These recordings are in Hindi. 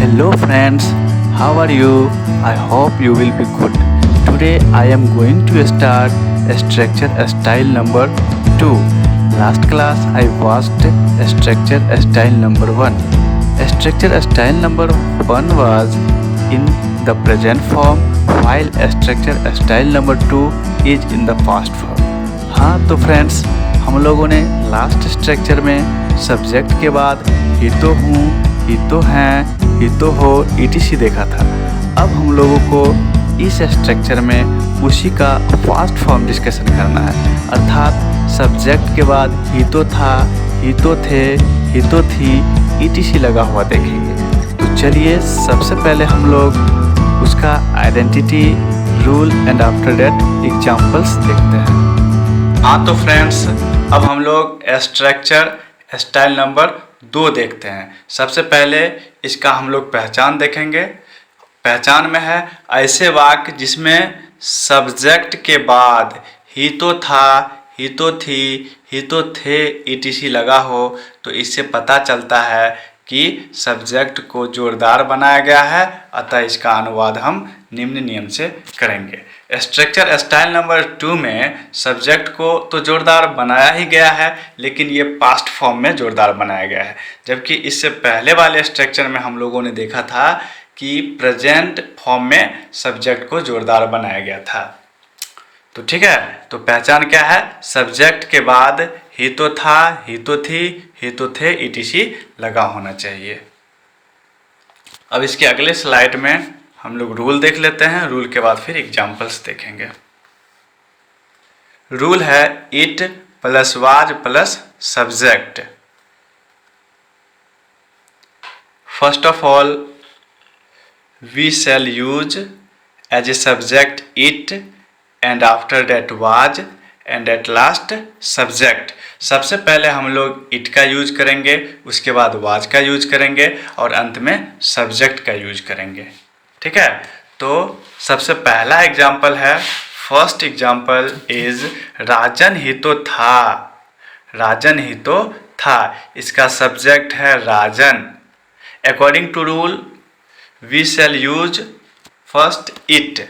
Hello friends, how are you? I hope you will be good. Today I am going to start structure style number 2. Last class I watched structure style number 1. Structure style number 1 was in the present form while structure style number 2 is in the past form. हाँ तो फ्रेंड्स, हम लोगों ने लास्ट स्ट्रक्चर में सब्जेक्ट के बाद ही तो हूँ, ही तो हैं, ही तो हो etc देखा था। अब हम लोगों को इस स्ट्रक्चर में उसी का फास्ट फॉर्म डिस्कशन करना है, अर्थात सब्जेक्ट के बाद ही तो था, ही तो थे, ही तो थी etc लगा हुआ देखेंगे। तो चलिए सबसे पहले हम लोग उसका identity, rule and after that examples देखते हैं। हाँ तो फ्रेंड्स, अब हम लोग स्ट्रक्चर स्टाइल नंबर 2 देखते हैं। सबसे पहले इसका हम लोग पहचान देखेंगे। पहचान में है ऐसे वाक्य जिसमें सब्जेक्ट के बाद ही तो था, ही तो थी, ही तो थे etc लगा हो, तो इससे पता चलता है कि सब्जेक्ट को जोरदार बनाया गया है, अतः इसका अनुवाद हम निम्न नियम से करेंगे। स्ट्रक्चर स्टाइल नंबर 2 में सब्जेक्ट को तो जोरदार बनाया ही गया है, लेकिन ये पास्ट फॉर्म में जोरदार बनाया गया है, जबकि इससे पहले वाले स्ट्रक्चर में हम लोगों ने देखा था कि प्रेजेंट फॉर्म में सब्जेक्ट को जोरदार बनाया गया था। तो ठीक है, तो पहचान क्या है? सब्जेक्ट के बाद ही तो था, ही तो थी, ही तो थे etc लगा होना चाहिए। अब इसके अगले स्लाइड में हम लोग रूल देख लेते हैं। रूल के बाद फिर एग्जाम्पल्स देखेंगे। रूल है it plus was plus subject. First of all we shall use as a subject it and after that was and at last subject. सबसे पहले हम लोग इट का यूज करेंगे, उसके बाद वाज का यूज करेंगे और अंत में सब्जेक्ट का यूज करेंगे। ठीक है, तो सबसे पहला एग्जाम्पल है, फर्स्ट एग्जाम्पल इज राजन ही तो था। राजन ही तो था, इसका सब्जेक्ट है Rajan. According to rule we shall use first it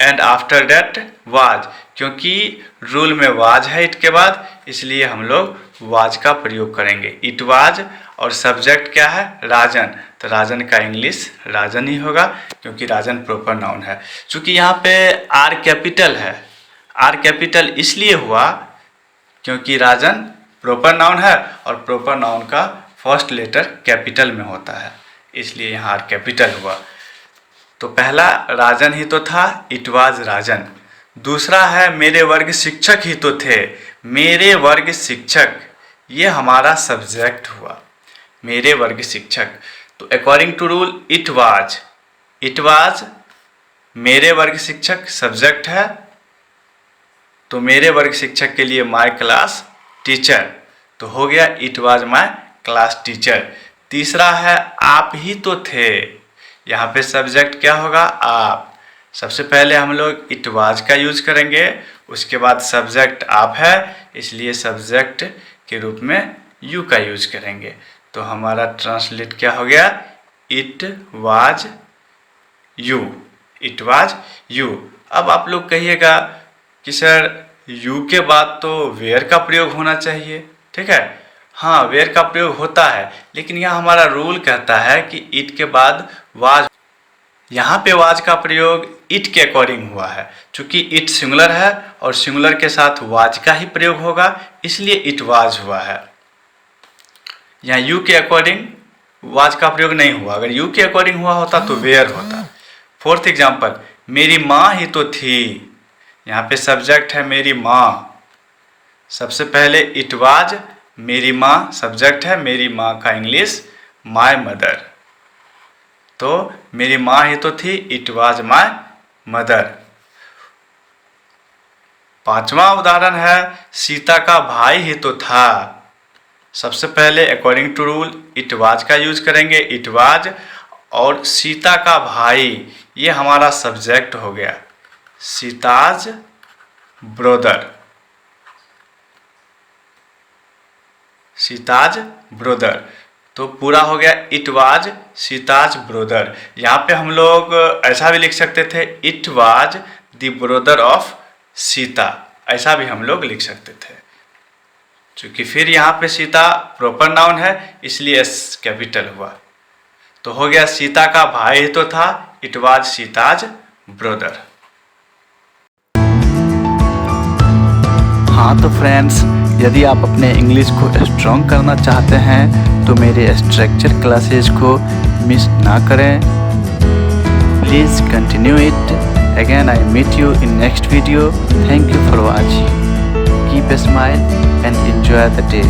and after that was, क्योंकि रूल में वाज है इट के बाद, इसलिए हम लोग वाज का प्रयोग करेंगे। इट वाज और सब्जेक्ट क्या है? राजन, तो राजन का इंग्लिश राजन ही होगा, क्योंकि राजन प्रॉपर नाउन है। चूँकि यहाँ पे आर कैपिटल है, आर कैपिटल इसलिए हुआ क्योंकि राजन प्रॉपर नाउन है और प्रॉपर नाउन का फर्स्ट लेटर कैपिटल में होता है, इसलिए यहाँ आर कैपिटल हुआ। तो पहला राजन ही तो था, इट वाज राजन। दूसरा है मेरे वर्ग शिक्षक ही तो थे। मेरे वर्ग शिक्षक, ये हमारा सब्जेक्ट हुआ, मेरे वर्ग शिक्षक। तो according to rule it was मेरे वर्ग शिक्षक सब्जेक्ट है, तो मेरे वर्ग शिक्षक के लिए माय क्लास टीचर, तो हो गया it was my class teacher. तीसरा है आप ही तो थे, यहाँ पे सब्जेक्ट क्या होगा? आप। सबसे पहले हम लोग इट वाज का यूज करेंगे, उसके बाद सब्जेक्ट आप है, इसलिए सब्जेक्ट के रूप में यू का यूज करेंगे। तो हमारा ट्रांसलेट क्या हो गया? It was you, it was you. अब आप लोग कहिएगा कि सर यू के बाद तो वेयर का प्रयोग होना चाहिए। ठीक है, हाँ वेयर का प्रयोग होता है, लेकिन यहाँ हमारा रूल कहता है कि इट के बाद वाज। यहाँ पे वाज का प्रयोग इट के अकॉर्डिंग हुआ है, चूँकि इट सिंगुलर है और सिंगुलर के साथ वाज का ही प्रयोग होगा, इसलिए इट वाज हुआ है। यहाँ यू के अकॉर्डिंग वाज का प्रयोग नहीं हुआ, अगर यू के अकॉर्डिंग हुआ होता तो वेयर होता। फोर्थ एग्जाम्पल, मेरी माँ ही तो थी। यहाँ पे सब्जेक्ट है मेरी माँ। सबसे पहले इट वाज मेरी माँ, सब्जेक्ट है मेरी माँ का इंग्लिश माय मदर, तो मेरी माँ ही तो थी, इट वाज माय मदर। पांचवा उदाहरण है सीता का भाई ही तो था। सबसे पहले according to rule it was का यूज करेंगे, इट वाज, और सीता का भाई ये हमारा सब्जेक्ट हो गया, सीताज ब्रदर, सीताज ब्रदर। तो पूरा हो गया इट वाज सीताज ब्रोदर। यहाँ पे हम लोग ऐसा भी लिख सकते थे it was the brother of Sita, ऐसा भी हम लोग लिख सकते थे। चूँकि फिर यहाँ पे सीता प्रॉपर नाउन है इसलिए एस कैपिटल हुआ। तो हो गया सीता का भाई तो था, इट वाज सीताज ब्रोदर। हाँ तो फ्रेंड्स, यदि आप अपने इंग्लिश को स्ट्रॉन्ग करना चाहते हैं तो मेरे स्ट्रक्चर क्लासेस को मिस ना करें। Please continue it. Again I meet you in next video. Thank you for watching. Keep a smile and enjoy the day.